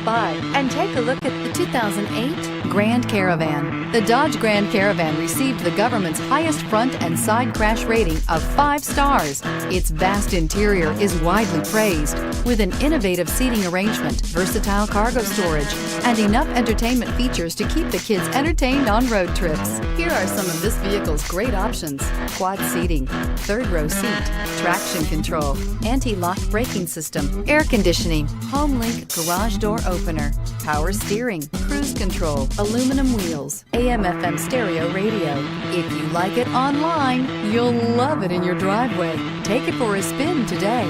by and take a look at the 2008 Grand Caravan. The Dodge Grand Caravan received the government's highest front and side crash rating of 5 stars. Its vast interior is widely praised, with an innovative seating arrangement, versatile cargo storage, and enough entertainment features to keep the kids entertained on road trips. Here are some of this vehicle's great options: quad seating, third row seat, traction control, anti-lock braking system, air conditioning, HomeLink garage door opener, power steering, cruise control, aluminum wheels, AM/FM stereo radio. If you like it online, you'll love it in your driveway. Take it for a spin today.